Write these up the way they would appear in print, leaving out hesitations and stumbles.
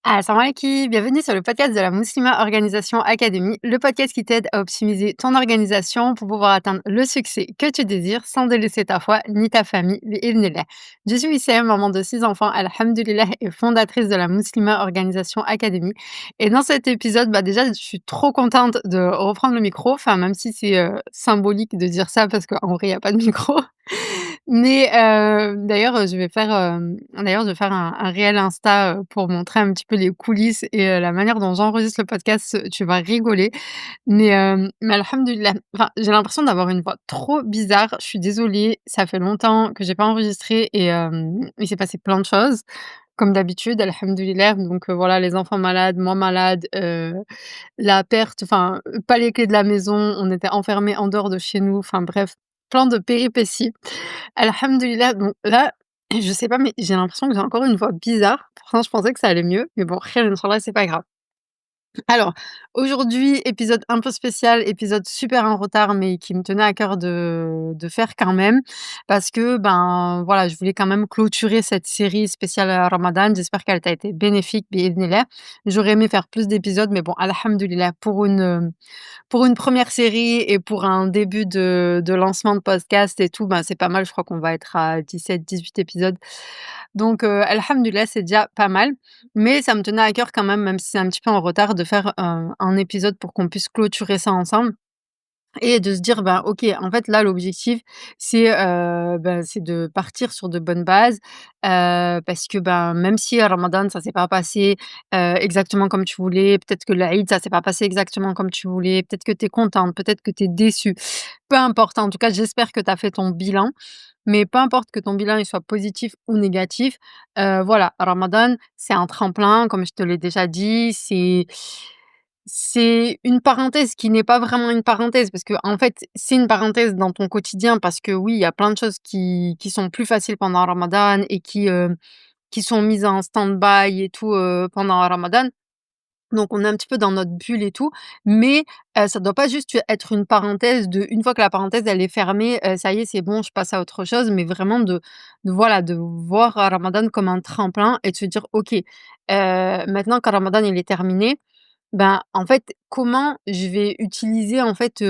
Assalamu alaikum, bienvenue sur le podcast de la Muslima Organisation Academy, le podcast qui t'aide à optimiser ton organisation pour pouvoir atteindre le succès que tu désires sans délaisser ta foi ni ta famille. Bi'idhnillah. Je suis Wissem, maman de 6 enfants, alhamdulillah, et fondatrice de la Muslima Organisation Academy. Et dans cet épisode, déjà, je suis trop contente de reprendre le micro, enfin, même si c'est symbolique de dire ça parce qu'en vrai, il n'y a pas de micro. Mais d'ailleurs, je vais faire un réel Insta, pour montrer un petit peu les coulisses et la manière dont j'enregistre le podcast, tu vas rigoler. Mais alhamdoulilah, enfin, j'ai l'impression d'avoir une voix trop bizarre. Je suis désolée, ça fait longtemps que j'ai pas enregistré et il s'est passé plein de choses, comme d'habitude, alhamdoulilah. Donc voilà, les enfants malades, moi malade, la perte, enfin, pas les clés de la maison, on était enfermés en dehors de chez nous, enfin bref, plein de péripéties. Alhamdoulilah, donc là, je sais pas, mais j'ai l'impression que j'ai encore une voix bizarre. Pourtant, je pensais que ça allait mieux, mais bon, khir Inch'Allah, c'est pas grave. Alors, aujourd'hui, épisode un peu spécial, épisode super en retard, mais qui me tenait à cœur de faire quand même, parce que, voilà, je voulais quand même clôturer cette série spéciale, Ramadan. J'espère qu'elle t'a été bénéfique, bi'idhnillah. J'aurais aimé faire plus d'épisodes, mais bon, alhamdoulilah, pour une première série et pour un début de lancement de podcast et tout, c'est pas mal. Je crois qu'on va être à 17-18 épisodes. Donc, alhamdoulilah, c'est déjà pas mal. Mais ça me tenait à cœur quand même, même si c'est un petit peu en retard, de faire un épisode pour qu'on puisse clôturer ça ensemble. Et de se dire: OK, en fait, là, l'objectif, c'est de partir sur de bonnes bases, parce que, même si Ramadan, ça s'est pas passé, exactement comme tu voulais, peut-être que l'Aïd, ça s'est pas passé exactement comme tu voulais, peut-être que tu es contente, peut-être que tu es déçue. Peu importe, en tout cas, j'espère que tu as fait ton bilan, mais peu importe que ton bilan, il soit positif ou négatif, voilà, Ramadan, c'est un tremplin, comme je te l'ai déjà dit, c'est une parenthèse qui n'est pas vraiment une parenthèse parce que en fait, c'est une parenthèse dans ton quotidien parce que oui, il y a plein de choses qui sont plus faciles pendant Ramadan et qui sont mises en stand-by et tout, pendant Ramadan. Donc on est un petit peu dans notre bulle et tout, mais ça doit pas juste être une parenthèse de une fois que la parenthèse elle est fermée, ça y est, c'est bon, je passe à autre chose, mais vraiment voilà, de voir Ramadan comme un tremplin et de se dire: «OK, maintenant que Ramadan il est terminé, en fait, comment je vais utiliser, en fait,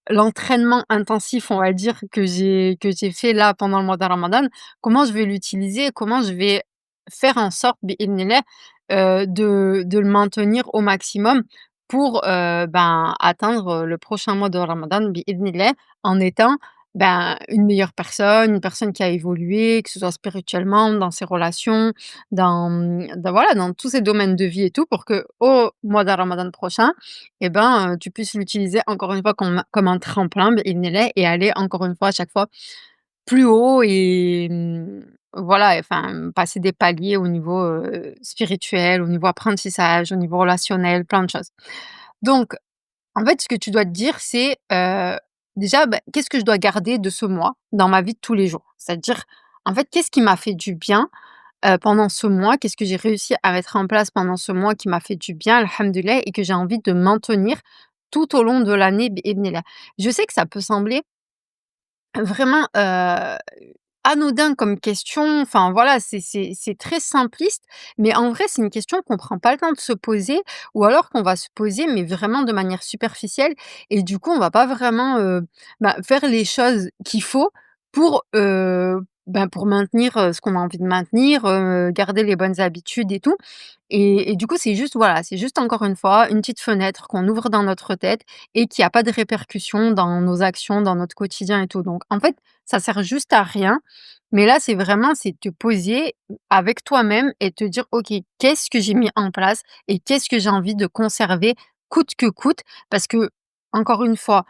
l'entraînement intensif, on va dire, que j'ai fait là pendant le mois de Ramadan, comment je vais l'utiliser? Comment je vais faire en sorte, bi'idhnillah, de le maintenir au maximum pour, atteindre, le prochain mois de Ramadan, bi'idhnillah, en étant, une meilleure personne, une personne qui a évolué, que ce soit spirituellement, dans ses relations, voilà, dans tous ces domaines de vie et tout pour que au mois de Ramadan prochain tu puisses l'utiliser encore une fois comme un tremplin bi'idhnillah et aller encore une fois à chaque fois plus haut et voilà, enfin, passer des paliers au niveau, spirituel, au niveau apprentissage, au niveau relationnel, plein de choses. Donc en fait, ce que tu dois te dire, c'est, déjà, qu'est-ce que je dois garder de ce mois dans ma vie de tous les jours? C'est-à-dire, en fait, qu'est-ce qui m'a fait du bien, pendant ce mois? Qu'est-ce que j'ai réussi à mettre en place pendant ce mois qui m'a fait du bien, alhamdoulilah, et que j'ai envie de maintenir tout au long de l'année, bi'idhnillah. Je sais que ça peut sembler vraiment, anodin comme question, enfin voilà, c'est très simpliste, mais en vrai, c'est une question qu'on prend pas le temps de se poser ou alors qu'on va se poser, mais vraiment de manière superficielle et du coup, on va pas vraiment, faire les choses qu'il faut pour, pour maintenir, ce qu'on a envie de maintenir, garder les bonnes habitudes et tout et du coup, c'est juste voilà, c'est juste encore une fois une petite fenêtre qu'on ouvre dans notre tête et qui a pas de répercussions dans nos actions, dans notre quotidien et tout donc en fait, ça sert juste à rien, mais là, c'est te poser avec toi-même et te dire: «OK, qu'est-ce que j'ai mis en place et qu'est-ce que j'ai envie de conserver coûte que coûte?» parce que encore une fois,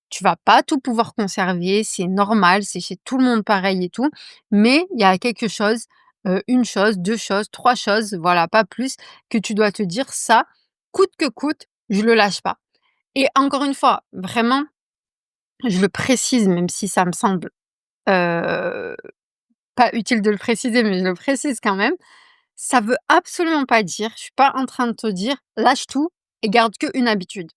tu vas pas tout pouvoir conserver, c'est normal, c'est chez tout le monde pareil et tout, mais il y a quelque chose, 1 chose, 2 choses, 3 choses, voilà, pas plus, que tu dois te dire: «Ça, coûte que coûte, je le lâche pas» et encore une fois, vraiment, je le précise même si ça me semble, heu pas utile de le préciser, mais je le précise quand même. Ça veut absolument pas dire je suis pas en train de te dire: «Lâche tout et garde qu'une habitude».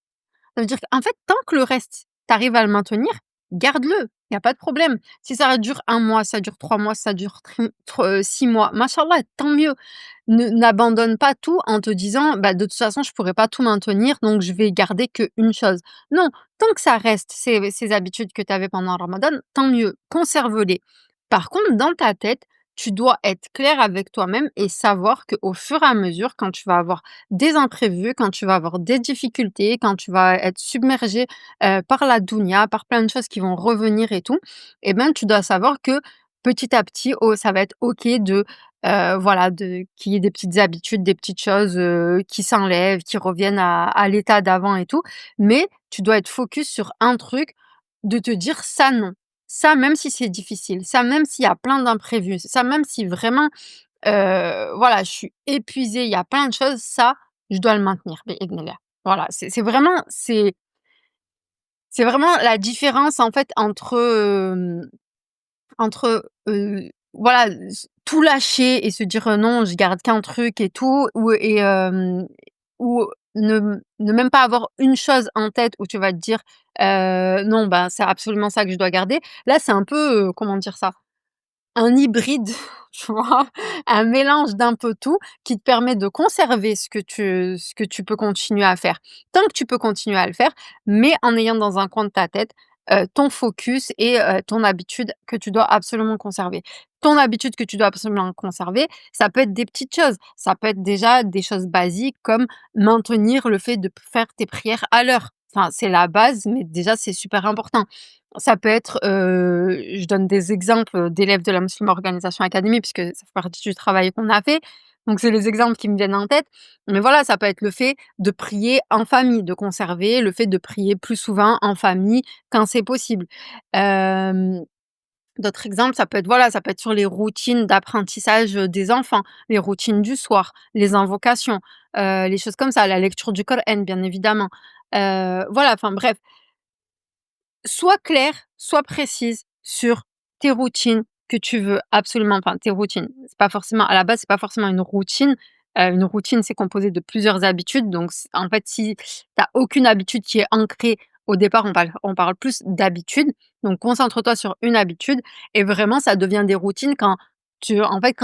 Ça veut dire qu'en fait, tant que le reste, tu arrives à le maintenir, garde-le. Il y a pas de problème. Si ça dure 1 mois, ça dure 3 mois, ça dure 6 mois, machallah, tant mieux. Ne n'abandonne pas tout en te disant: «Bah, de toute façon, je pourrais pas tout maintenir, donc je vais garder qu'une chose». Non, tant que ça reste ces habitudes que tu avais pendant Ramadan, tant mieux, conserve-les. Par contre, dans ta tête, tu dois être clair avec toi-même et savoir qu'au fur et à mesure, quand tu vas avoir des imprévus, quand tu vas avoir des difficultés, quand tu vas être submergé, par la dounia, par plein de choses qui vont revenir et tout, et ben, tu dois savoir que petit à petit, oh, ça va être OK de, voilà, de qu'il y ait des petites habitudes, des petites choses, qui s'enlèvent, qui reviennent à l'état d'avant et tout. Mais tu dois être focus sur un truc, de te dire: «Ça non». Ça, même si c'est difficile, ça, même s'il y a plein d'imprévus, ça, même si vraiment, voilà, je suis épuisée, il y a plein de choses, ça, je dois le maintenir, bi'idhnillah. Voilà, c'est vraiment c'est vraiment la différence, en fait, entre, voilà, tout lâcher et se dire: «Non, je garde qu'un truc et tout», ou ne même pas avoir une chose en tête où tu vas te dire: «Non, bah, c'est absolument ça que je dois garder». Là, c'est un peu, comment dire ça? Un hybride, tu vois? Un mélange d'un peu tout qui te permet de conserver ce que tu peux continuer à faire. Tant que tu peux continuer à le faire, mais en ayant dans un coin de ta tête, ton focus et ton habitude que tu dois absolument conserver. Ton habitude que tu dois absolument conserver, ça peut être des petites choses. Ça peut être déjà des choses basiques comme maintenir le fait de faire tes prières à l'heure. Enfin, c'est la base, mais déjà c'est super important. Ça peut être, je donne des exemples, d'élèves de la Muslim Organisation Academy puisque ça fait partie du travail qu'on a fait. Donc c'est les exemples qui me viennent en tête. Mais voilà, ça peut être le fait de prier en famille, de conserver le fait de prier plus souvent en famille quand c'est possible. Hem, D'autres exemples, ça peut être voilà, ça peut être sur les routines d'apprentissage, des enfants, les routines du soir, les invocations, les choses comme ça, la lecture du Coran bien évidemment. Voilà, enfin bref, sois claire, sois précise sur tes routines que tu veux absolument, enfin tes routines. C'est pas forcément à la base, c'est pas forcément une routine, c'est composé de plusieurs habitudes, donc en fait, si tu as aucune habitude qui est ancrée au départ, on parle plus d'habitude, donc concentre-toi sur une habitude et vraiment ça devient des routines quand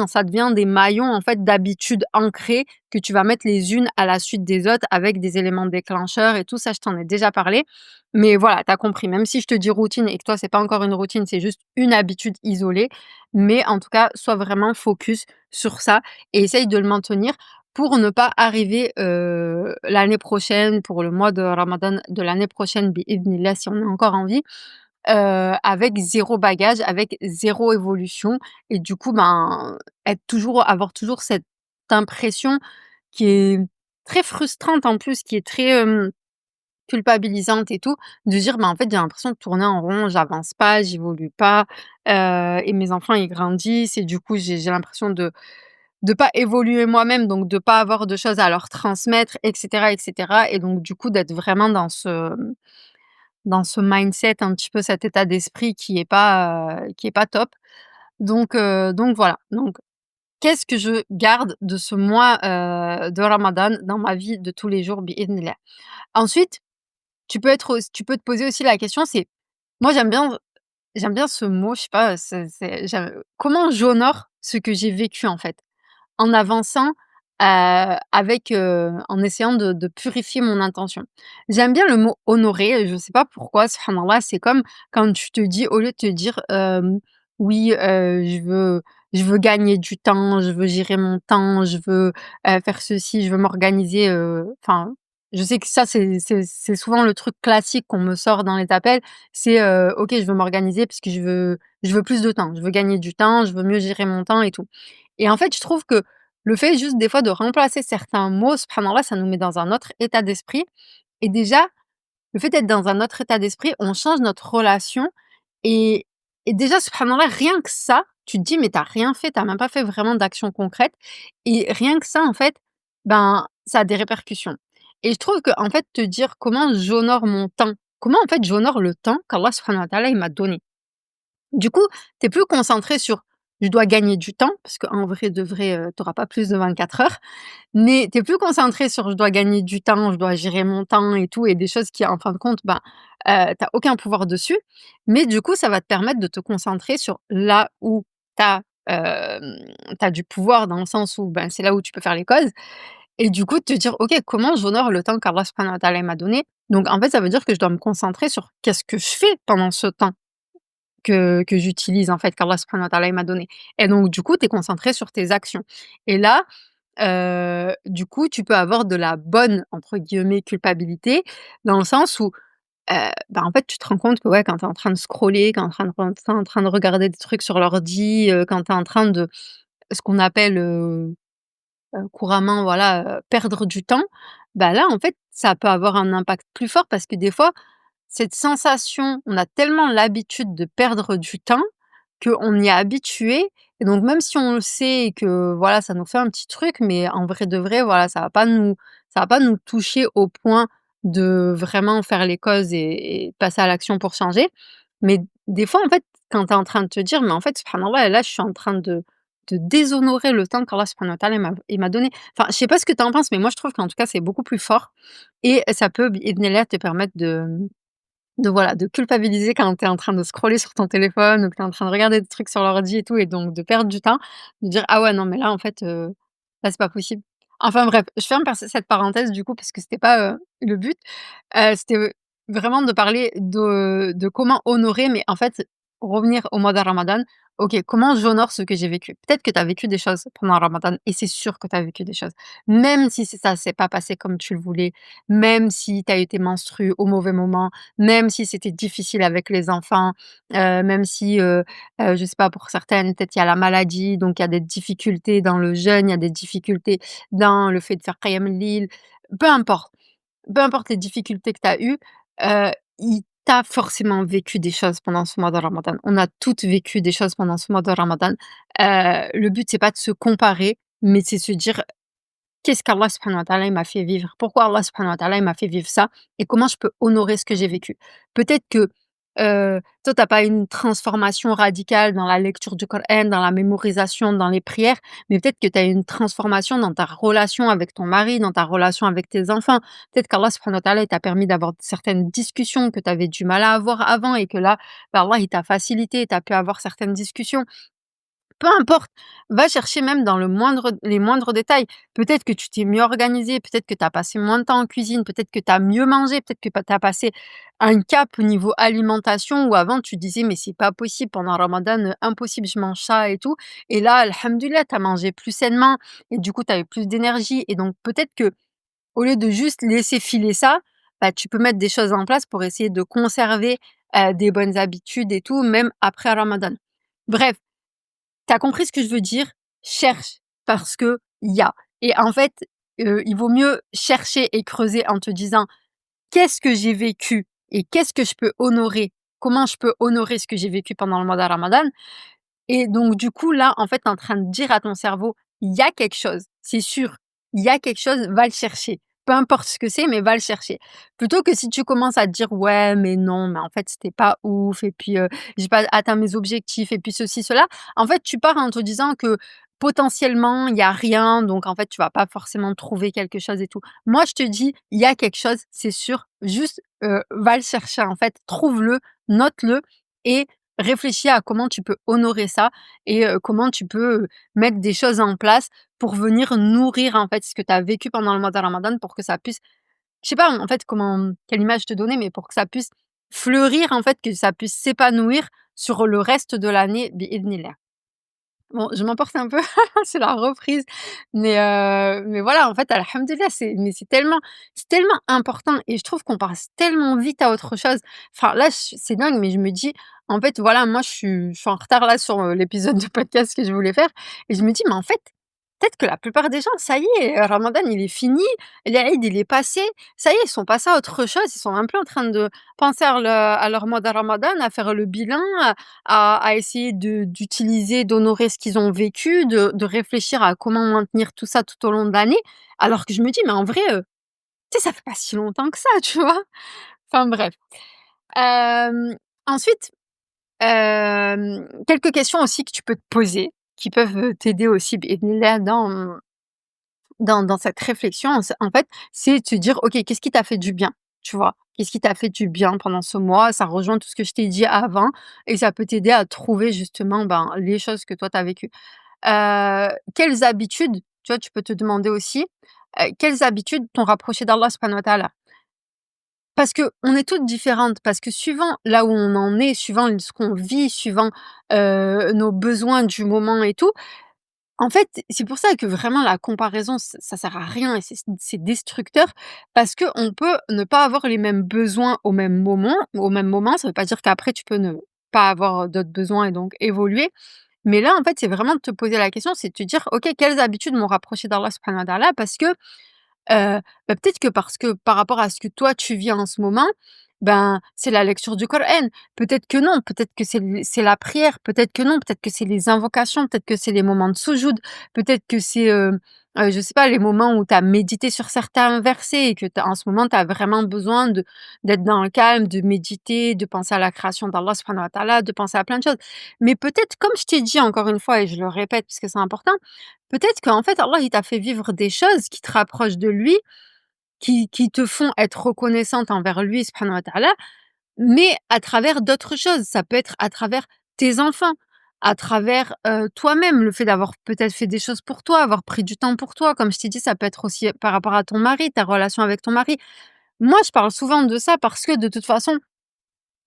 ça devient des maillons, en fait, d'habitudes ancrées que tu vas mettre les unes à la suite des autres avec des éléments déclencheurs et tout ça, je t'en ai déjà parlé. Mais voilà, tu as compris. Même si je te dis routine et que toi, c'est pas encore une routine, c'est juste une habitude isolée. Mais en tout cas, sois vraiment focus sur ça et essaye de le maintenir pour ne pas arriver, l'année prochaine, pour le mois de ramadan de l'année prochaine, bi-idhnillah, si on est encore en vie, avec zéro bagage, avec zéro évolution et du coup, ben, avoir toujours cette impression qui est très frustrante en plus, qui est très, culpabilisante et tout, de dire: «Bah, en fait, j'ai l'impression de tourner en rond, j'avance pas, j'évolue pas, et mes enfants, ils grandissent et du coup, j'ai l'impression de pas évoluer moi-même, donc de pas avoir de choses à leur transmettre et cetera et donc du coup, d'être vraiment dans ce mindset, un petit peu cet état d'esprit qui est pas top. Donc voilà. Donc qu'est-ce que je garde de ce mois, de ramadan dans ma vie de tous les jours, bi-idhnillah? Ensuite, tu peux te poser aussi la question, c'est moi j'aime bien ce mot, je sais pas, comment j'honore ce que j'ai vécu, en fait? En avançant, en essayant de purifier mon intention. J'aime bien le mot «honorer», je sais pas pourquoi, subhanallah, c'est comme quand tu te dis au lieu de te dire, «Oui, je veux gagner du temps, je veux gérer mon temps, je veux, faire ceci, je veux m'organiser», enfin, je sais que ça, c'est souvent le truc classique qu'on me sort dans les appels, c'est, «OK, je veux m'organiser parce que je veux plus de temps, je veux gagner du temps, je veux mieux gérer mon temps et tout». Et en fait, je trouve que le fait juste des fois de remplacer certains mots, subhanallah, ça nous met dans un autre état d'esprit et déjà, le fait d'être dans un autre état d'esprit, on change notre relation et déjà, subhanallah, rien que ça, tu te dis: «Mais tu as rien fait, tu as même pas fait vraiment d'action concrète» et rien que ça, en fait, ben, ça a des répercussions et je trouve que en fait, te dire: «Comment j'honore mon temps?» Comment, en fait, j'honore le temps qu'Allah subhanahu wa ta'ala, il m'a donné? Du coup, tu es plus concentré sur je dois gagner du temps parce qu'en vrai de vrai, tu auras pas plus de 24 heures, mais tu es plus concentré sur: «Je dois gagner du temps, je dois gérer mon temps et tout» et des choses qui en fin de compte, ben, tu aucun pouvoir dessus. Mais du coup, ça va te permettre de te concentrer sur là où tu as, du pouvoir dans le sens où, ben, c'est là où tu peux faire les causes et du coup, de te dire: «OK, comment j'honore le temps qu'Allah subhanahu wa ta'ala m'a donné?» Donc en fait, ça veut dire que je dois me concentrer sur qu'est-ce que je fais pendant ce temps que j'utilise, en fait, qu'Allah subhanahu wa ta'ala il m'a donné et donc du coup, tu es concentré sur tes actions et là, du coup, tu peux avoir de la «bonne» entre guillemets culpabilité dans le sens où, bah, en fait, tu te rends compte que, ouais, quand tu es en train de scroller, quand tu es en train de regarder des trucs sur l'ordi, quand tu es en train de ce qu'on appelle, couramment, voilà, perdre du temps, bah, là, en fait, ça peut avoir un impact plus fort parce que des fois, cette sensation, on a tellement l'habitude de perdre du temps qu'on y est habitué et donc même si on le sait et que, voilà, ça nous fait un petit truc, mais en vrai de vrai, voilà, ça va pas nous toucher au point de vraiment faire les causes et passer à l'action pour changer. Mais des fois, en fait, quand tu es en train de te dire: «Mais en fait, subhanallah, là, je suis en train de déshonorer le temps qu'Allah subhanahu wa ta'ala il m'a donné». Enfin, je sais pas ce que tu en penses, mais moi, je trouve qu'en tout cas, c'est beaucoup plus fort et ça peut, bi'idhnillah, te permettre de voilà, de culpabiliser quand tu es en train de scroller sur ton téléphone ou que tu es en train de regarder des trucs sur l'ordi et tout et donc de perdre du temps, de dire: «Ah ouais, non, mais là, en fait, là, c'est pas possible». Enfin bref, je ferme par cette parenthèse du coup parce que c'était pas, le but. C'était, vraiment de parler de comment honorer, mais en fait, revenir au mois de Ramadan. OK, comment j'honore ce que j'ai vécu? Peut-être que tu as vécu des choses pendant Ramadan et c'est sûr que tu as vécu des choses. Même si ça s'est pas passé comme tu le voulais, même si tu as été menstruée au mauvais moment, même si c'était difficile avec les enfants, même si, je sais pas, pour certaines, peut-être il y a la maladie, donc il y a des difficultés dans le jeûne, il y a des difficultés dans le fait de faire Qiyam el peu importe. Peu importe les difficultés que tu as eues, il tu forcément vécu des choses pendant ce mois de Ramadan. On a toutes vécu des choses pendant ce mois de Ramadan. Le but, c'est pas de se comparer, mais c'est se dire: «Qu'est-ce qu'Allah subhanahu wa ta'ala il m'a fait vivre? Pourquoi Allah subhanahu wa ta'ala il m'a fait vivre ça? Et comment je peux honorer ce que j'ai vécu?» Peut-être que, toi, tu as pas une transformation radicale dans la lecture du Coran, dans la mémorisation, dans les prières, mais peut-être que tu as une transformation dans ta relation avec ton mari, dans ta relation avec tes enfants. Peut-être qu'Allah subhanahu wa ta'ala il t'a permis d'avoir certaines discussions que tu avais du mal à avoir avant et que là, bah, Allah il t'a facilité, tu as pu avoir certaines discussions. Peu importe, va chercher même dans les moindres détails. Peut-être que tu t'es mieux organisé, peut-être que tu as passé moins de temps en cuisine, peut-être que tu as mieux mangé, peut-être que tu as passé un cap au niveau alimentation où avant tu disais: «Mais c'est pas possible pendant Ramadan, impossible, je mange ça et tout» et là, alhamdoulilah, tu as mangé plus sainement et du coup, tu avais plus d'énergie et donc peut-être que au lieu de juste laisser filer ça, bah, tu peux mettre des choses en place pour essayer de conserver, des bonnes habitudes et tout, même après Ramadan. Bref, tu as compris ce que je veux dire? Cherche parce qu'il y a et en fait, il vaut mieux chercher et creuser en te disant: «Qu'est-ce que j'ai vécu et qu'est-ce que je peux honorer? Comment je peux honorer ce que j'ai vécu pendant le mois de Ramadan?» Et donc du coup, là, en fait, tu es en train de dire à ton cerveau: «Il y a quelque chose, c'est sûr, il y a quelque chose, va le chercher. Peu importe ce que c'est, mais va le chercher». Plutôt que si tu commences à te dire: «Ouais, mais non, mais en fait, c'était pas ouf et puis, j'ai pas atteint mes objectifs et puis ceci, cela». En fait, tu pars en te disant que potentiellement, il y a rien, donc en fait, tu vas pas forcément trouver quelque chose et tout. Moi, je te dis: «Il y a quelque chose, c'est sûr, juste, va le chercher, en fait, trouve-le, note-le et réfléchis à comment tu peux honorer ça et comment tu peux, mettre des choses en place pour venir nourrir, en fait, ce que tu as vécu pendant le mois de Ramadan pour que ça puisse je sais pas, en fait, comment quelle image te donner, mais pour que ça puisse fleurir, en fait, que ça puisse s'épanouir sur le reste de l'année bi-idhnillah. Bon, je m'emporte un peu, c'est la reprise, mais voilà, en fait, alhamdoulilah, c'est tellement important et je trouve qu'on passe tellement vite à autre chose. Enfin, là, c'est dingue, mais je me dis, en fait, voilà, moi, je suis en retard, là, sur, l'épisode de podcast que je voulais faire et je me dis: «Mais en fait, peut-être que la plupart des gens, ça y est, Ramadan, il est fini, l'Aïd, il est passé, ça y est, ils sont passés à autre chose, ils sont un peu en train de penser à leur mois de Ramadan, à faire le bilan, à essayer d'utiliser, d'honorer ce qu'ils ont vécu, de réfléchir à comment maintenir tout ça tout au long de l'année. Alors que je me dis: «Mais en vrai, tu sais, ça fait pas si longtemps que ça», tu vois? Enfin bref. Ensuite, Quelques questions aussi que tu peux te poser, qui peuvent, t'aider aussi là dans cette réflexion, en fait, c'est te dire: «OK, qu'est-ce qui t'a fait du bien?» Tu vois? Qu'est-ce qui t'a fait du bien pendant ce mois? Ça rejoint tout ce que je t'ai dit avant et ça peut t'aider à trouver justement, ben, les choses que toi tu as vécues. Quelles habitudes, tu vois, tu peux te demander aussi, quelles habitudes t'ont rapproché d'Allah subhanahu wa ta'ala? Parce qu'on est toutes différentes, parce que suivant là où on en est, suivant ce qu'on vit, suivant, nos besoins du moment et tout, en fait, c'est pour ça que vraiment la comparaison, ça sert à rien et c'est destructeur parce qu'on peut ne pas avoir les mêmes besoins au même moment. Ça veut pas dire qu'après tu peux ne pas avoir d'autres besoins et donc évoluer. Mais là, en fait, c'est vraiment de te poser la question, c'est de te dire: «OK, quelles habitudes m'ont rapproché d'Allah subhanahu wa ta'ala?» parce que peut-être que parce que par rapport à ce que toi tu vis en ce moment, ben, c'est la lecture du Coran. Peut-être que non, peut-être que c'est la prière, peut-être que non, peut-être que c'est les invocations, peut-être que c'est les moments de soujoud, peut-être que c'est, je sais pas, les moments où tu as médité sur certains versets et que en ce moment tu as vraiment besoin d'être dans le calme, de méditer, de penser à la création d'Allah subhanahu wa ta'ala, de penser à plein de choses. Mais peut-être, comme je t'ai dit encore une fois et je le répète parce que c'est important, peut-être qu'en fait, Allah, il t'a fait vivre des choses qui te rapprochent de lui, qui te font être reconnaissante envers lui, subhanahu wa ta'ala, mais à travers d'autres choses. Ça peut être à travers tes enfants, à travers, toi-même, le fait d'avoir peut-être fait des choses pour toi, avoir pris du temps pour toi. Comme je t'ai dit, ça peut être aussi par rapport à ton mari, ta relation avec ton mari. Moi, je parle souvent de ça parce que de toute façon,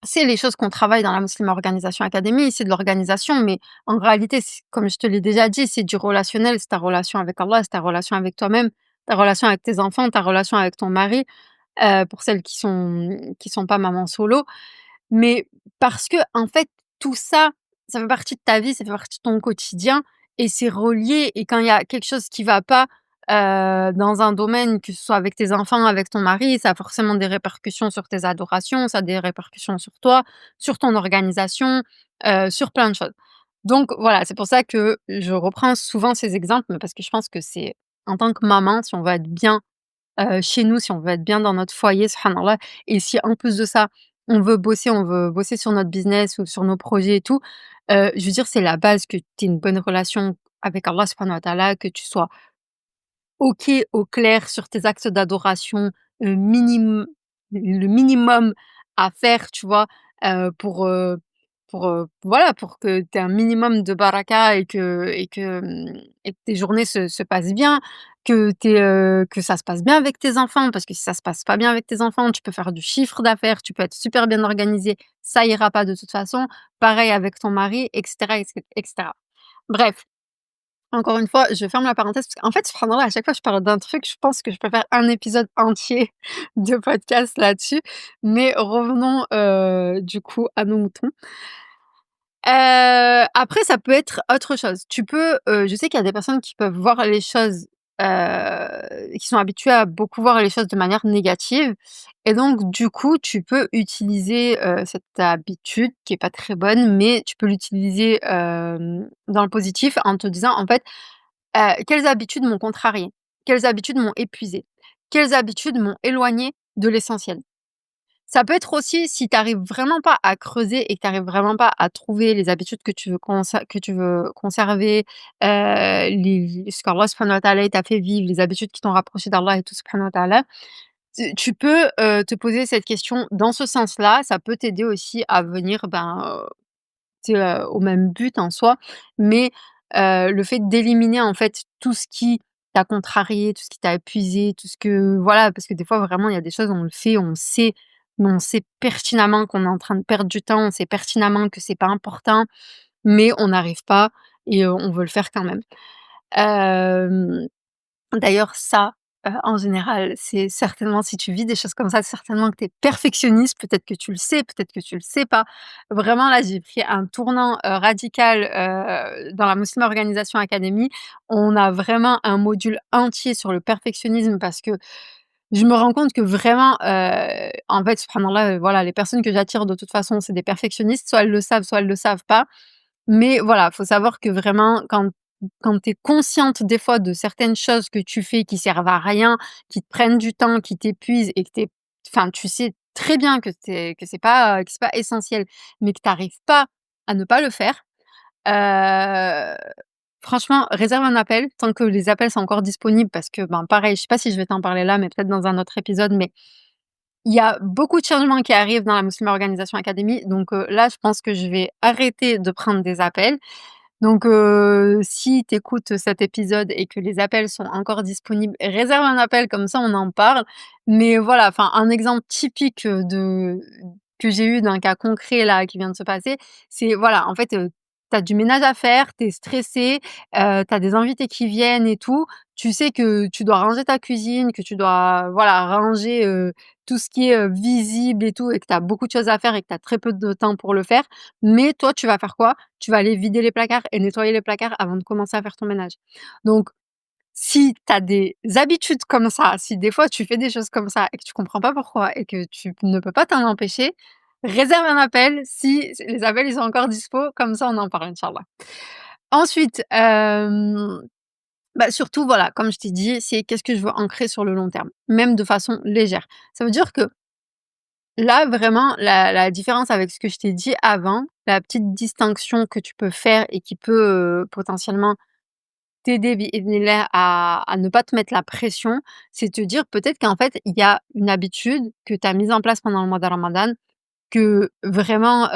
c'est les choses qu'on travaille dans la Muslim Organisation Academy, c'est de l'organisation, mais en réalité, comme je te l'ai déjà dit, c'est du relationnel, c'est ta relation avec Allah, c'est ta relation avec toi-même, ta relation avec tes enfants, ta relation avec ton mari, pour celles qui sont pas maman solo. Mais parce que en fait, tout ça, ça fait partie de ta vie, ça fait partie de ton quotidien et c'est relié et quand il y a quelque chose qui va pas, dans un domaine, que ce soit avec tes enfants, avec ton mari, ça a forcément des répercussions sur tes adorations, ça a des répercussions sur toi, sur ton organisation, sur plein de choses. Donc voilà, c'est pour ça que je reprends souvent ces exemples, mais parce que je pense que c'est en tant que maman, si on veut être bien chez nous, si on veut être bien dans notre foyer, subhanallah et si en plus de ça, on veut bosser sur notre business ou sur nos projets et tout, je veux dire, c'est la base que tu aies une bonne relation avec Allah subhanahu wa ta'ala, que tu sois OK, au clair sur tes actes d'adoration, heu, minim le minimum à faire, tu vois? Pour voilà, pour que tu aies un minimum de baraka et que tes journées se passent bien, que ça se passe bien avec tes enfants. Parce que si ça se passe pas bien avec tes enfants, tu peux faire du chiffre d'affaires, tu peux être super bien organisé, ça ira pas de toute façon. Pareil avec ton mari et cetera. Bref, encore une fois, je ferme la parenthèse parce qu'en fait, subhanallah, à chaque fois que je parle d'un truc, je pense que je peux faire un épisode entier de podcast là-dessus. Mais revenons, du coup à nos moutons. Après ça peut être autre chose. Tu peux, je sais qu'il y a des personnes qui peuvent voir les choses, qui sont habituées à beaucoup voir les choses de manière négative et donc du coup, tu peux utiliser, cette habitude qui est pas très bonne, mais tu peux l'utiliser, dans le positif en te disant en fait: quelles habitudes m'ont contrariée? Quelles habitudes m'ont épuisée? Quelles habitudes m'ont éloignée de l'essentiel? Ça peut être aussi si tu arrives vraiment pas à creuser et que tu arrives vraiment pas à trouver les habitudes que tu veux conserver, ce qu'Allah subhanahu wa ta'ala il t'a fait vivre, les habitudes qui t'ont rapproché d'Allah et tout subhanahu wa ta'ala. Tu peux, te poser cette question dans ce sens-là. Ça peut t'aider aussi à venir, ben, tu sais, au même but en soi, mais le fait d'éliminer, en fait, tout ce qui t'a contrarié, tout ce qui t'a épuisé, tout ce que voilà, parce que des fois, vraiment, il y a des choses, on le fait, on sait, mais on sait pertinemment qu'on est en train de perdre du temps, on sait pertinemment que c'est pas important, mais on n'arrive pas et on veut le faire quand même. Hem D'ailleurs ça, en général, c'est certainement si tu vis des choses comme ça, c'est certainement que tu es perfectionniste, peut-être que tu le sais, peut-être que tu le sais pas. Vraiment là, j'ai pris un tournant, radical, dans la Muslim Organisation Academy. On a vraiment un module entier sur le perfectionnisme parce que je me rends compte que vraiment, en fait, subhanallah, voilà, les personnes que j'attire de toute façon, c'est des perfectionnistes, soit elles le savent, soit elles le savent pas. Mais voilà, faut savoir que vraiment quand tu es consciente des fois de certaines choses que tu fais qui servent à rien, qui te prennent du temps, qui t'épuisent et que enfin tu sais très bien que c'est pas essentiel, mais que tu arrives pas à ne pas le faire. Heu, Franchement, réserve un appel tant que les appels sont encore disponibles parce que, ben, pareil, je sais pas si je vais t'en parler là, mais peut-être dans un autre épisode, mais il y a beaucoup de changements qui arrivent dans la Muslim Organisation Academy, donc là, je pense que je vais arrêter de prendre des appels. Donc si tu écoutes cet épisode et que les appels sont encore disponibles, réserve un appel comme ça on en parle. Mais voilà, enfin un exemple typique, de que j'ai eu d'un cas concret là qui vient de se passer, c'est voilà, en fait, tu as du ménage à faire, tu es stressé, tu as des invités qui viennent et tout. Tu sais que tu dois ranger ta cuisine, que tu dois, voilà, ranger, tout ce qui est, visible et tout et que tu as beaucoup de choses à faire et que tu as très peu de temps pour le faire. Mais toi, tu vas faire quoi? Tu vas aller vider les placards et nettoyer les placards avant de commencer à faire ton ménage. Donc, si tu as des habitudes comme ça, si des fois tu fais des choses comme ça et que tu comprends pas pourquoi et que tu ne peux pas t'en empêcher, réserve un appel si les appels ils sont encore dispo, comme ça on en parle, inch'Allah. Ensuite, bah, surtout voilà, comme je t'ai dit, c'est qu'est-ce que je veux ancrer sur le long terme, même de façon légère. Ça veut dire que là, vraiment, la différence avec ce que je t'ai dit avant, la petite distinction que tu peux faire et qui peut, potentiellement t'aider biidhnillah à ne pas te mettre la pression, c'est te dire peut-être qu'en fait, il y a une habitude que tu as mise en place pendant le mois de ramadan, que vraiment,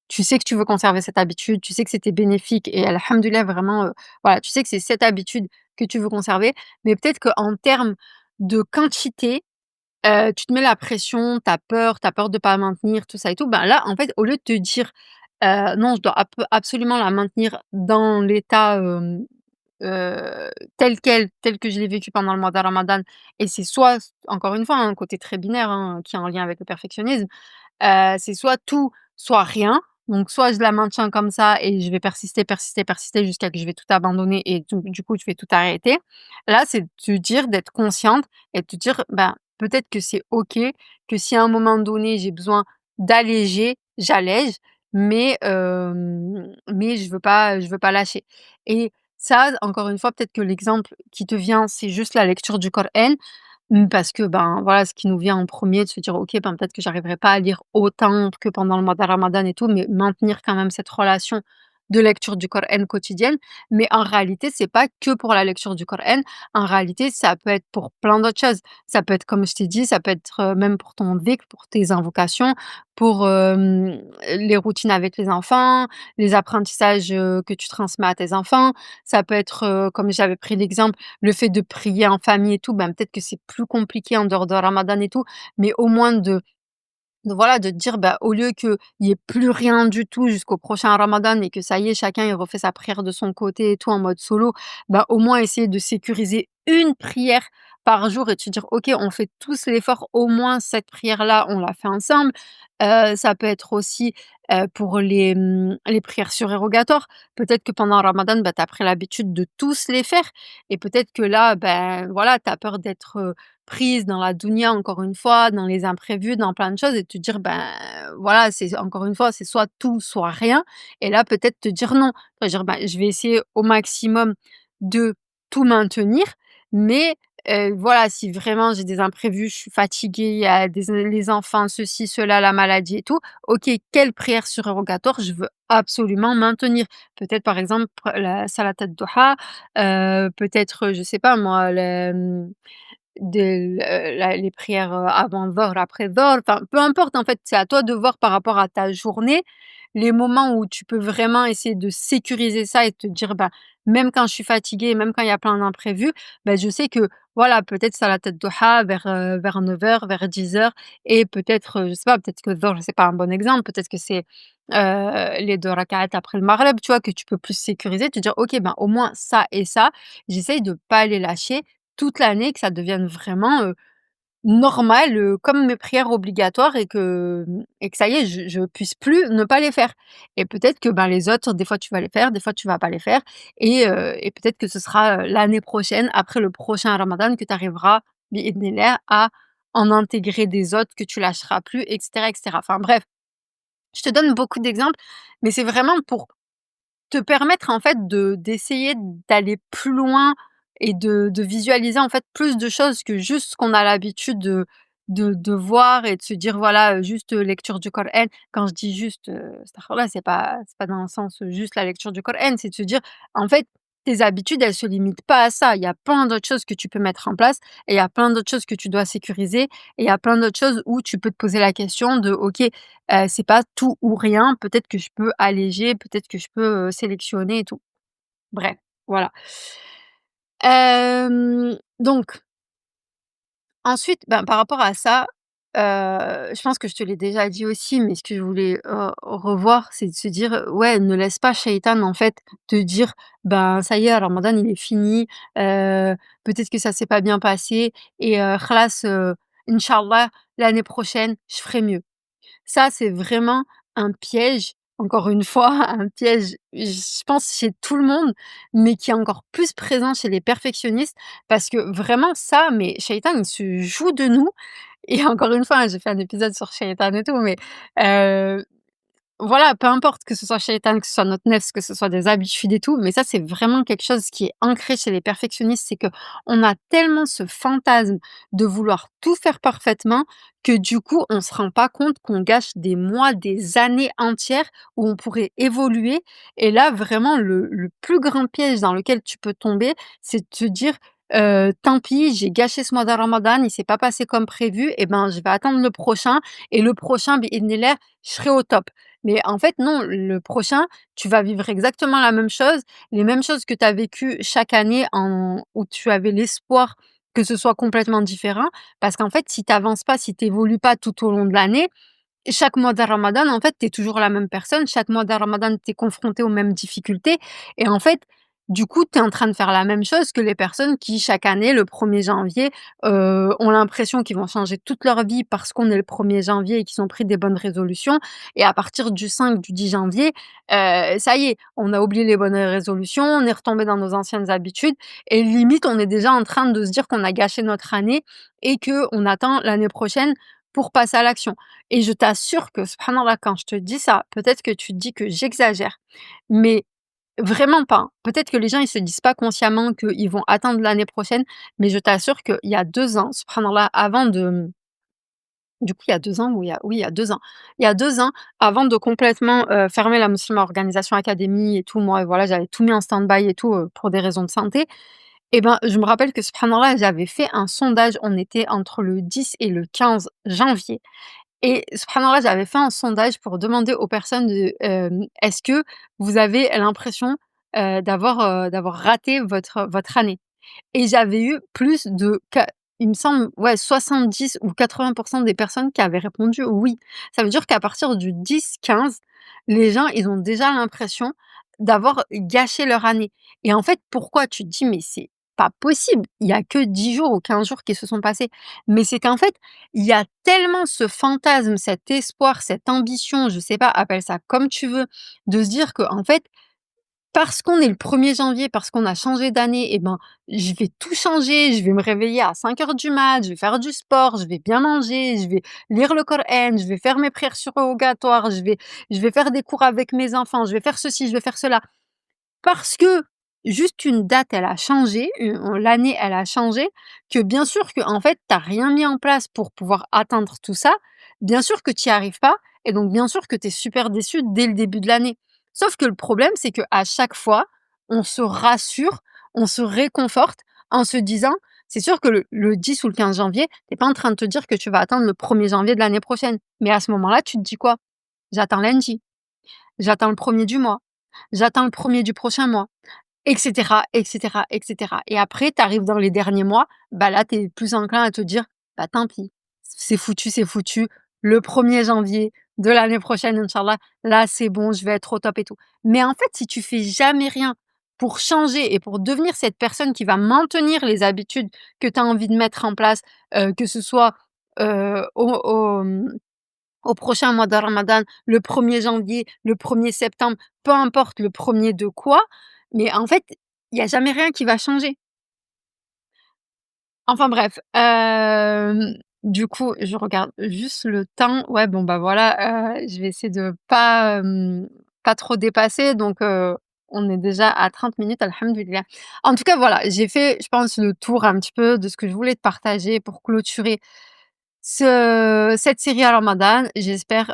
tu sais que tu veux conserver cette habitude, tu sais que c'était bénéfique et alhamdoulilah vraiment, voilà, tu sais que c'est cette habitude que tu veux conserver, mais peut-être qu'en termes de quantité, tu te mets la pression, tu as peur de pas maintenir, tout ça et tout. Ben, là, en fait, au lieu de te dire: «Non, je dois absolument la maintenir dans l'état, tel quel, tel que je l'ai vécu pendant le mois de ramadan» et c'est soit encore une fois, un côté très binaire, hein, qui est en lien avec le perfectionnisme, c'est soit tout, soit rien. Donc soit je la maintiens comme ça et je vais persister, persister, persister jusqu'à que je vais tout abandonner et du coup, je vais tout arrêter. Là, c'est de te dire, d'être consciente et de te dire: «Ben, peut-être que c'est OK, que si à un moment donné, j'ai besoin d'alléger, j'allège, mais je veux pas lâcher» et ça, encore une fois, peut-être que l'exemple qui te vient, c'est juste la lecture du Coran. Parce que, ben, voilà, ce qui nous vient en premier de se dire: «OK, ben, peut-être que j'arriverai pas à lire autant que pendant le mois de ramadan et tout», mais maintenir quand même cette relation de lecture du Coran quotidienne. Mais en réalité, c'est pas que pour la lecture du Coran. En réalité, ça peut être pour plein d'autres choses. Ça peut être, comme je t'ai dit, ça peut être, même pour ton dhikr, pour tes invocations, pour, les routines avec les enfants, les apprentissages, que tu transmets à tes enfants. Ça peut être, comme j'avais pris l'exemple, le fait de prier en famille et tout, ben, peut-être que c'est plus compliqué en dehors de Ramadan et tout, mais au moins de voilà, de te dire, bah, au lieu qu'il y ait plus rien du tout jusqu'au prochain ramadan et que ça y est, chacun il refait sa prière de son côté et tout en mode solo, bah, au moins essayer de sécuriser une prière par jour et de se dire: «OK, on fait tous l'effort, au moins cette prière-là, on l'a fait ensemble». Ça peut être aussi, pour les prières surérogatoires. Peut-être que pendant ramadan, bah, tu as pris l'habitude de tous les faire et peut-être que là, ben, voilà, tu as peur d'être, prise dans la dounia encore une fois, dans les imprévus, dans plein de choses et te dire: «Ben, voilà, c'est encore une fois, c'est soit tout, soit rien» et là, peut-être te dire non. Te dire: «Ben, je vais essayer au maximum de tout maintenir, mais voilà, si vraiment j'ai des imprévus, je suis fatiguée, il y a des les enfants, ceci, cela, la maladie et tout, OK, quelle prière surérogatoire je veux absolument maintenir?» Peut-être, par exemple, la salat ad-duha, peut-être, je sais pas moi, de les prières, avant Dhuhr, après Dhuhr, enfin, peu importe en fait, c'est à toi de voir par rapport à ta journée, les moments où tu peux vraiment essayer de sécuriser ça et te dire: «Bah, même quand je suis fatiguée, même quand il y a plein d'imprévus, bah, je sais que voilà, peut-être ça la tête duha vers 9 heures vers 10 heures et peut-être, je sais pas, peut-être que Dhuhr, c'est pas un bon exemple, peut-être que c'est, les 2 rak'at après le maghrib», tu vois? Que tu peux plus sécuriser, te dire: «OK, ben, au moins ça et ça, j'essaye de pas les lâcher toute l'année, que ça devienne vraiment, normal, comme mes prières obligatoires et que ça y est, je puisse plus ne pas les faire et peut-être que, ben, les autres, des fois tu vas les faire, des fois tu vas pas les faire et peut-être que ce sera, l'année prochaine, après le prochain ramadan que tu arriveras biidhnillah à en intégrer des autres que tu lâcheras plus et cetera et cetera. Enfin bref, je te donne beaucoup d'exemples, mais c'est vraiment pour te permettre en fait d'essayer d'aller plus loin et de visualiser en fait plus de choses que juste ce qu'on a l'habitude, de voir et de se dire voilà, juste, lecture du Coran. Quand je dis juste, astaghfirullah, c'est pas dans le sens, juste la lecture du Coran, c'est de se dire en fait, tes habitudes, elles se limitent pas à ça. Il y a plein d'autres choses que tu peux mettre en place et il y a plein d'autres choses que tu dois sécuriser et il y a plein d'autres choses où tu peux te poser la question de: «OK, c'est pas tout ou rien, peut-être que je peux alléger, peut-être que je peux, sélectionner et tout». Bref, voilà. Donc ensuite, ben, par rapport à ça, je pense que je te l'ai déjà dit aussi, mais ce que je voulais, revoir, c'est de se dire, ouais, ne laisse pas Shaitan, en fait, te dire: «Ben, ça y est, Ramadan, il est fini, peut-être que ça s'est pas bien passé et khalas, inch'Allah, l'année prochaine, je ferai mieux». Ça, c'est vraiment un piège, encore une fois, un piège, je pense chez tout le monde, mais qui est encore plus présent chez les perfectionnistes parce que vraiment ça, mais Shaitan, il se joue de nous et encore une fois, hein, j'ai fait un épisode sur Shaitan et tout, mais heu voilà, peu importe que ce soit Shaitan, que ce soit notre nefs, que ce soit des habitudes et tout, mais ça, c'est vraiment quelque chose qui est ancré chez les perfectionnistes, c'est que on a tellement ce fantasme de vouloir tout faire parfaitement que du coup, on se rend pas compte qu'on gâche des mois, des années entières où on pourrait évoluer et là, vraiment le plus grand piège dans lequel tu peux tomber, c'est de te dire: «Tant pis, j'ai gâché ce mois de ramadan, il s'est pas passé comme prévu et ben, je vais attendre le prochain et le prochain, bi-idhnillah, je serai au top». Mais en fait, non, le prochain, tu vas vivre exactement la même chose, les mêmes choses que tu as vécues chaque année en où tu avais l'espoir que ce soit complètement différent. Parce qu'en fait, si tu avances pas, si tu évolues pas tout au long de l'année, chaque mois de ramadan, en fait, tu es toujours la même personne. Chaque mois de ramadan, tu es confronté aux mêmes difficultés et en fait, du coup, tu es en train de faire la même chose que les personnes qui, chaque année, le 1er janvier, ont l'impression qu'ils vont changer toute leur vie parce qu'on est le 1er janvier et qu'ils ont pris des bonnes résolutions et à partir du 5, du 10 janvier, ça y est, on a oublié les bonnes résolutions, on est retombé dans nos anciennes habitudes et limite, on est déjà en train de se dire qu'on a gâché notre année et qu'on attend l'année prochaine pour passer à l'action. Et je t'assure que subhanallah, quand je te dis ça, peut-être que tu te dis que j'exagère, mais vraiment pas, hein. Peut-être que les gens, ils se disent pas consciemment qu'ils vont attendre l'année prochaine, mais je t'assure qu'il y a 2 ans, subhanallah, avant de du coup, il y a 2 ans ou il y a oui, il y a 2 ans. Il y a 2 ans, avant de complètement, fermer la Muslim Organisation Academy et tout, moi, voilà, j'avais tout mis en stand-by et tout, pour des raisons de santé et ben, je me rappelle que subhanallah, j'avais fait un sondage, on était entre le 10 et le 15 janvier et subhanallah, j'avais fait un sondage pour demander aux personnes de, «Est-ce que vous avez l'impression, d'avoir raté votre année?» et j'avais eu plus de qua il me semble, ouais, 70 ou 80 des personnes qui avaient répondu «oui». Ça veut dire qu'à partir du 10-15, les gens, ils ont déjà l'impression d'avoir gâché leur année et en fait, pourquoi? Tu te dis: «Mais c'est pas possible, il y a que 10 jours ou 15 jours qui se sont passés». Mais c'est qu'en fait, il y a tellement ce fantasme, cet espoir, cette ambition, je sais pas, appelle ça comme tu veux, de se dire qu'en fait, parce qu'on est le 1er janvier, parce qu'on a changé d'année et ben, je vais tout changer, je vais me réveiller à 5 heures du mat, je vais faire du sport, je vais bien manger, je vais lire le Coran, je vais faire mes prières surrogatoires, je vais faire des cours avec mes enfants, je vais faire ceci, je vais faire cela. Parce que juste une date, elle a changé, l'année, elle a changé, que bien sûr que en fait, tu as rien mis en place pour pouvoir atteindre tout ça. Bien sûr que tu y arrives pas et donc bien sûr que tu es super déçu dès le début de l'année. Sauf que le problème, c'est qu'à chaque fois, on se rassure, on se réconforte en se disant: «C'est sûr que le 10 ou le 15 janvier, tu pas en train de te dire que tu vas atteindre le 1er janvier de l'année prochaine». Mais à ce moment-là, tu te dis quoi? «J'attends lundi, j'attends le 1er du mois, j'attends le 1er du prochain mois». Et cetera, et cetera, et cetera et après tu arrives dans les derniers mois, bah, là, tu es plus enclin à te dire: «Bah, tant pis, c'est foutu, le 1er janvier de l'année prochaine, inch'Allah, là, c'est bon, je vais être au top et tout». Mais en fait, si tu fais jamais rien pour changer et pour devenir cette personne qui va maintenir les habitudes que tu as envie de mettre en place, que ce soit, au prochain mois de ramadan, le 1er janvier, le 1er septembre, peu importe le premier de quoi, mais en fait, il y a jamais rien qui va changer. Enfin bref, du coup, je regarde juste le temps. Ouais, bon, bah, voilà, je vais essayer de pas trop dépasser donc on est déjà à 30 minutes, alhamdoulilah. En tout cas, voilà, j'ai fait, je pense, le tour un petit peu de ce que je voulais te partager pour clôturer cette série à Ramadan. J'espère,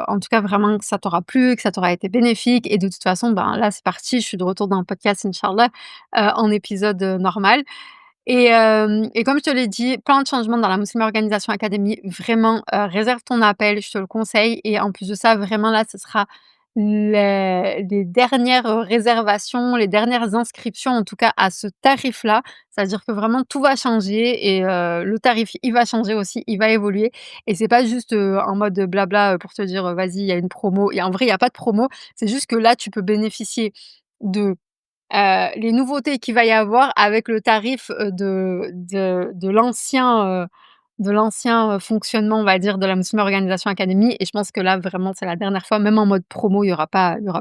en tout cas vraiment que ça t'aura plu, que ça t'aura été bénéfique et de toute façon, ben, là, c'est parti, je suis de retour dans le podcast inch'Allah, en épisode, normal et comme je te l'ai dit, plein de changements dans la Muslim Organisation Academy. Vraiment, réserve ton appel, je te le conseille et en plus de ça, vraiment là, ce sera les dernières, réservations, les dernières inscriptions en tout cas à ce tarif-là. C'est-à-dire que vraiment tout va changer et le tarif, il va changer aussi, il va évoluer et c'est pas juste, en mode, blabla, pour te dire, «Vas-y, il y a une promo» et en vrai, il y a pas de promo. C'est juste que là, tu peux bénéficier de les nouveautés qu'il va y avoir avec le tarif, de l'ancien, fonctionnement, on va dire, de la Muslim Organisation Academy et je pense que là, vraiment, c'est la dernière fois, même en mode promo, il y aura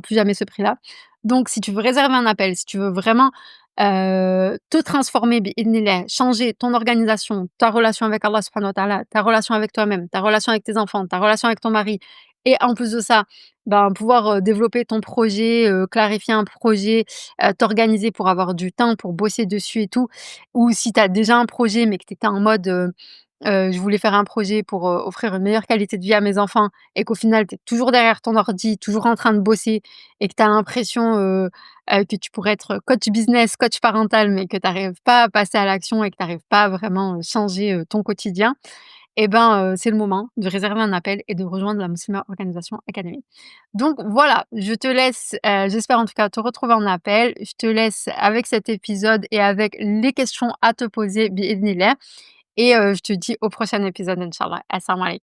plus jamais ce prix-là. Donc si tu veux réserver un appel, si tu veux vraiment, te transformer bi'idhnillah, changer ton organisation, ta relation avec Allah subhanahu wa ta'ala, ta relation avec toi-même, ta relation avec tes enfants, ta relation avec ton mari et en plus de ça, ben, pouvoir, développer ton projet, clarifier un projet, t'organiser pour avoir du temps pour bosser dessus et tout. Ou si tu as déjà un projet, mais que tu étais en mode, «Je voulais faire un projet pour, offrir une meilleure qualité de vie à mes enfants» et qu'au final, tu es toujours derrière ton ordi, toujours en train de bosser et que tu as l'impression, que tu pourrais être coach business, coach parental, mais que tu arrives pas à passer à l'action et que tu arrives pas à vraiment, changer, ton quotidien et ben, c'est le moment de réserver un appel et de rejoindre la Muslimah Organisation Academy. Donc voilà, je te laisse, j'espère en tout cas te retrouver en appel. Je te laisse avec cet épisode et avec les questions à te poser bi'idhnillah et je te dis au prochain épisode inch'Allah. Assalamu alaikum.